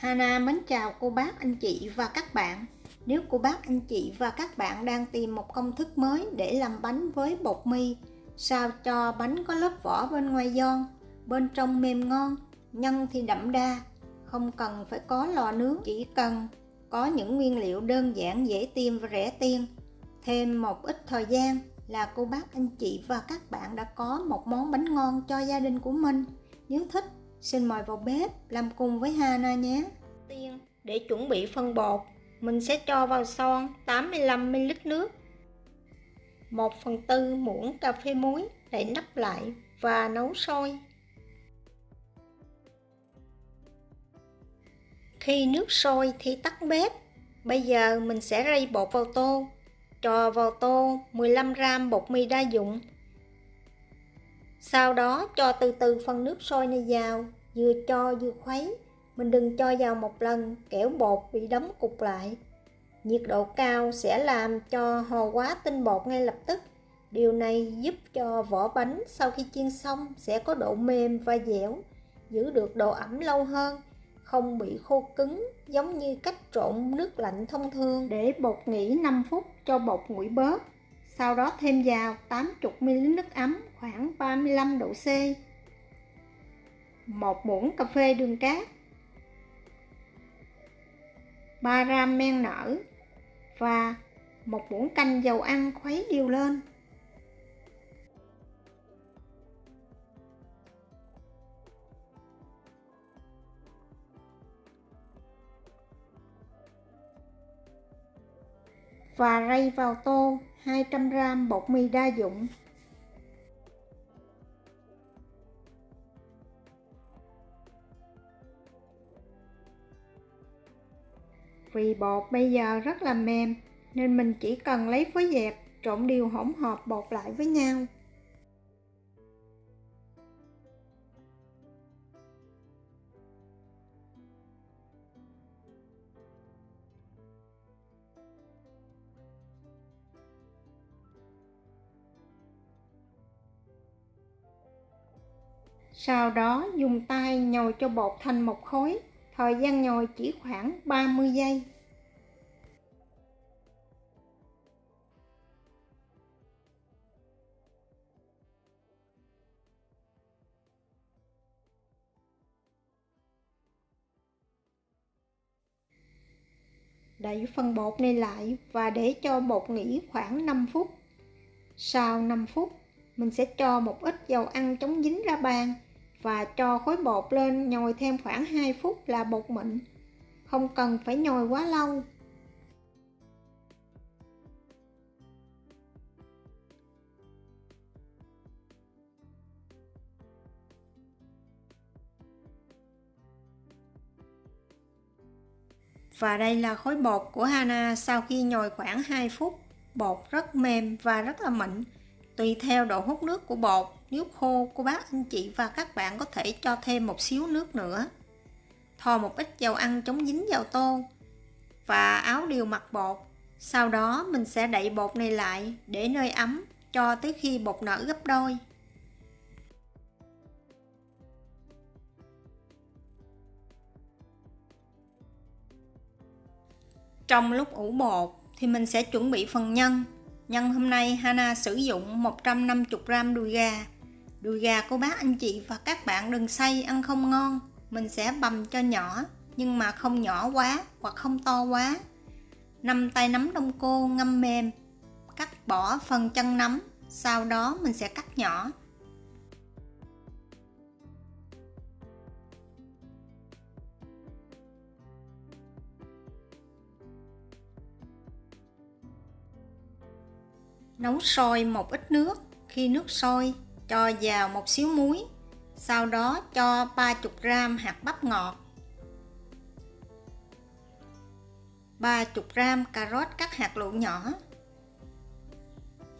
Hana mến chào cô bác, anh chị và các bạn. Nếu cô bác, anh chị và các bạn đang tìm một công thức mới để làm bánh với bột mì, sao cho bánh có lớp vỏ bên ngoài giòn, bên trong mềm ngon, nhân thì đậm đà, không cần phải có lò nướng, chỉ cần có những nguyên liệu đơn giản, dễ tìm và rẻ tiền, thêm một ít thời gian là cô bác, anh chị và các bạn đã có một món bánh ngon cho gia đình của mình. Nếu thích, xin mời vào bếp làm cùng với Hana nhé. Tiên, để chuẩn bị phân bột, mình sẽ cho vào son 85ml nước, 1/4 muỗng cà phê muối, đậy nắp lại và nấu sôi. Khi nước sôi thì tắt bếp. Bây giờ mình sẽ rây bột vào tô. Cho vào tô 15g bột mì đa dụng. Sau đó cho từ từ phần nước sôi này vào, vừa cho vừa khuấy. Mình đừng cho vào một lần, kẻo bột bị đóng cục lại. Nhiệt độ cao sẽ làm cho hồ quá tinh bột ngay lập tức. Điều này giúp cho vỏ bánh sau khi chiên xong sẽ có độ mềm và dẻo, giữ được độ ẩm lâu hơn, không bị khô cứng giống như cách trộn nước lạnh thông thường. Để bột nghỉ 5 phút cho bột nguội bớt. Sau đó thêm vào 80ml nước ấm khoảng 35 độ C, 1 muỗng cà phê đường cát, 3g men nở và 1 muỗng canh dầu ăn, khuấy đều lên. Và rây vào tô 200g bột mì đa dụng. Vì bột bây giờ rất là mềm nên mình chỉ cần lấy phối dẹp trộn đều hỗn hợp bột lại với nhau. Sau đó dùng tay nhồi cho bột thành một khối. Thời gian nhồi chỉ khoảng 30 giây. Đậy phần bột này lại và để cho bột nghỉ khoảng 5 phút. Sau 5 phút, mình sẽ cho một ít dầu ăn chống dính ra bàn và cho khối bột lên nhồi thêm khoảng 2 phút là bột mịn. Không cần phải nhồi quá lâu. Và đây là khối bột của Hana sau khi nhồi khoảng 2 phút. Bột rất mềm và rất là mịn. Tùy theo độ hút nước của bột, nếu khô, cô bác, anh chị và các bạn có thể cho thêm một xíu nước nữa. Thoa một ít dầu ăn chống dính vào tô và áo đều mặt bột. Sau đó mình sẽ đậy bột này lại để nơi ấm cho tới khi bột nở gấp đôi. Trong lúc ủ bột thì mình sẽ chuẩn bị phần nhân. Nhân hôm nay Hana sử dụng 150g đùi gà. Đùi gà cô bác, anh chị và các bạn đừng xay, ăn không ngon. Mình sẽ bằm cho nhỏ nhưng mà không nhỏ quá hoặc không to quá. 5 tay nắm đông cô ngâm mềm, cắt bỏ phần chân nắm, sau đó mình sẽ cắt nhỏ. Nấu sôi một ít nước. Khi nước sôi, cho vào một xíu muối. Sau đó cho 30g hạt bắp ngọt, 30g cà rốt cắt hạt lựu nhỏ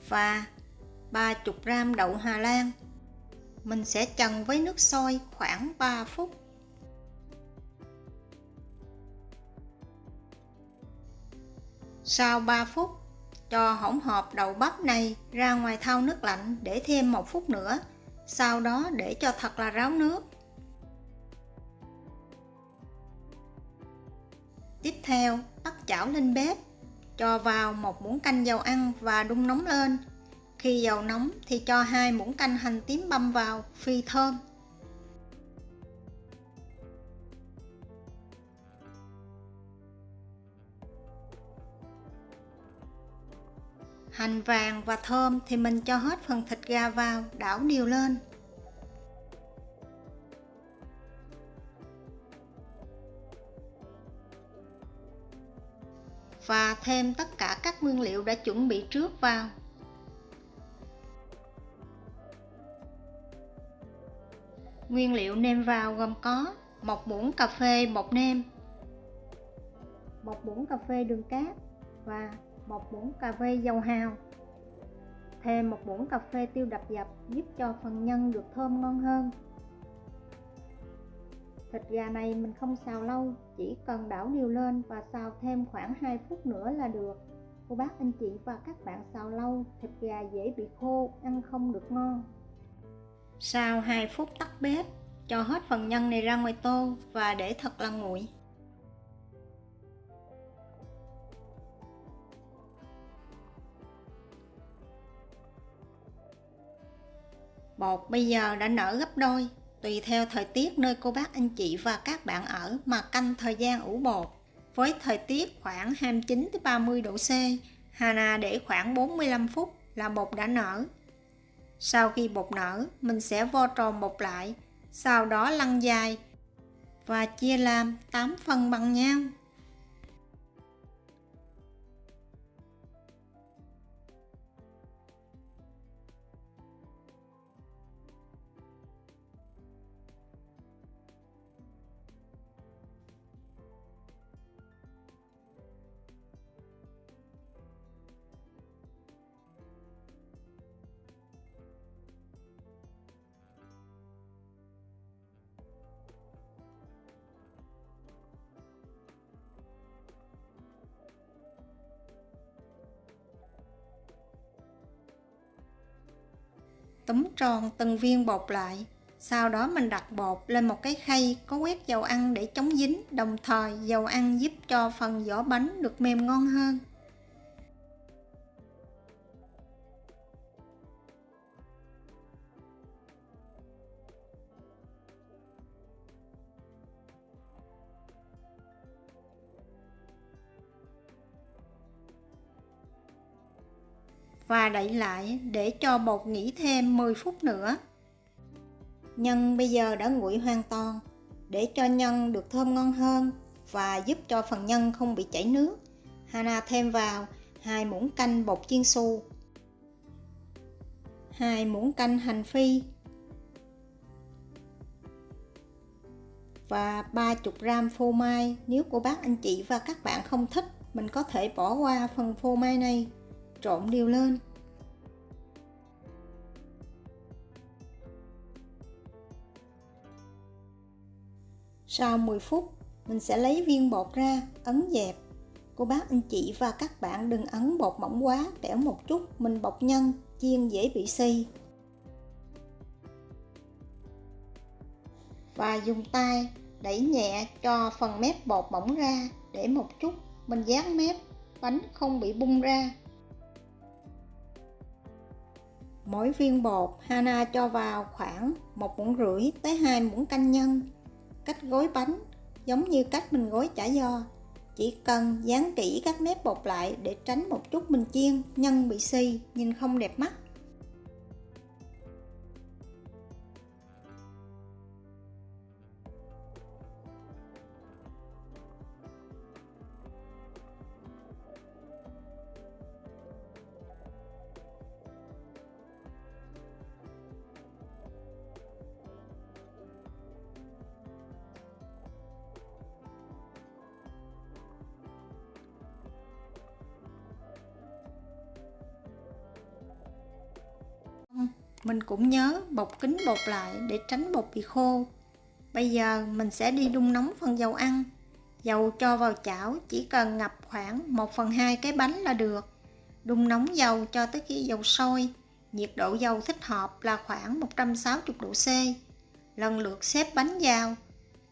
và 30g đậu Hà Lan. Mình sẽ chần với nước sôi khoảng 3 phút. Sau 3 phút, cho hỗn hợp đậu bắp này ra ngoài thau nước lạnh để thêm 1 phút nữa. Sau đó để cho thật là ráo nước. Tiếp theo, bắt chảo lên bếp, cho vào 1 muỗng canh dầu ăn và đun nóng lên. Khi dầu nóng thì cho 2 muỗng canh hành tím băm vào, phi thơm. Hành vàng và thơm thì mình cho hết phần thịt gà vào, đảo đều lên. Và thêm tất cả các nguyên liệu đã chuẩn bị trước vào. Nguyên liệu nêm vào gồm có 1 muỗng cà phê bột nêm, 1 muỗng cà phê đường cát và 1 muỗng cà phê dầu hào. Thêm 1 muỗng cà phê tiêu đập dập giúp cho phần nhân được thơm ngon hơn. Thịt gà này mình không xào lâu, chỉ cần đảo đều lên và xào thêm khoảng 2 phút nữa là được. Cô bác anh chị và các bạn xào lâu, thịt gà dễ bị khô, ăn không được ngon. Sau 2 phút tắt bếp, cho hết phần nhân này ra ngoài tô và để thật là nguội. Bột bây giờ đã nở gấp đôi, tùy theo thời tiết nơi cô bác anh chị và các bạn ở mà canh thời gian ủ bột. Với thời tiết khoảng 29-30 độ C, Hana để khoảng 45 phút là bột đã nở. Sau khi bột nở, mình sẽ vo tròn bột lại, sau đó lăn dài và chia làm 8 phần bằng nhau. Túm tròn từng viên bột lại, sau đó mình đặt bột lên một cái khay có quét dầu ăn để chống dính, đồng thời dầu ăn giúp cho phần vỏ bánh được mềm ngon hơn. Và đậy lại để cho bột nghỉ thêm 10 phút nữa. Nhân bây giờ đã nguội hoàn toàn. Để cho nhân được thơm ngon hơn và giúp cho phần nhân không bị chảy nước, Hana thêm vào 2 muỗng canh bột chiên xù, 2 muỗng canh hành phi và 30 gram phô mai. Nếu cô bác anh chị và các bạn không thích, mình có thể bỏ qua phần phô mai này. Trộn đều lên. Sau 10 phút, mình sẽ lấy viên bột ra, ấn dẹp. Cô bác anh chị và các bạn đừng ấn bột mỏng quá, bẽo một chút, mình bọc nhân, chiên dễ bị xi. Và dùng tay đẩy nhẹ cho phần mép bột mỏng ra, để một chút mình dán mép, bánh không bị bung ra. Mỗi viên bột Hana cho vào khoảng 1,5 muỗng tới 2 muỗng canh nhân. Cách gói bánh giống như cách mình gói chả giò, chỉ cần dán kỹ các mép bột lại để tránh một chút mình chiên nhân bị xi, nhìn không đẹp mắt. Mình cũng nhớ bọc kín bột lại để tránh bột bị khô. Bây giờ mình sẽ đi đun nóng phần dầu ăn. Dầu cho vào chảo chỉ cần ngập khoảng 1/2 cái bánh là được. Đun nóng dầu cho tới khi dầu sôi. Nhiệt độ dầu thích hợp là khoảng 160 độ C. Lần lượt xếp bánh vào.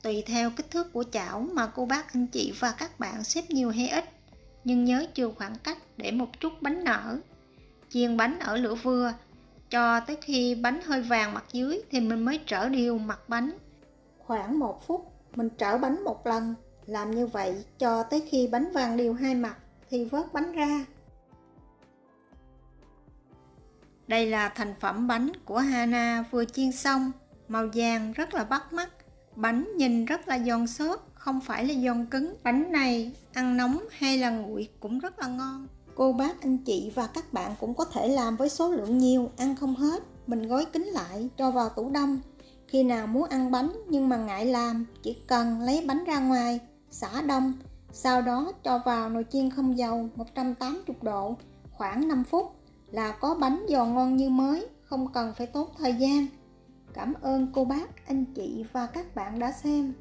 tùy theo kích thước của chảo mà cô bác anh chị và các bạn xếp nhiều hay ít, nhưng nhớ chừa khoảng cách để một chút bánh nở. Chiên bánh ở lửa vừa, cho tới khi bánh hơi vàng mặt dưới thì mình mới trở đều mặt bánh. Khoảng 1 phút mình trở bánh một lần, làm như vậy cho tới khi bánh vàng đều hai mặt thì vớt bánh ra. Đây là thành phẩm bánh của Hana vừa chiên xong, màu vàng rất là bắt mắt, bánh nhìn rất là giòn xốp, không phải là giòn cứng. Bánh này ăn nóng hay là nguội cũng rất là ngon. Cô bác anh chị và các bạn cũng có thể làm với số lượng nhiều, ăn không hết, mình gói kín lại cho vào tủ đông. Khi nào muốn ăn bánh nhưng mà ngại làm, chỉ cần lấy bánh ra ngoài, xả đông, sau đó cho vào nồi chiên không dầu 180 độ khoảng 5 phút là có bánh giòn ngon như mới, không cần phải tốn thời gian. Cảm ơn cô bác, anh chị và các bạn đã xem.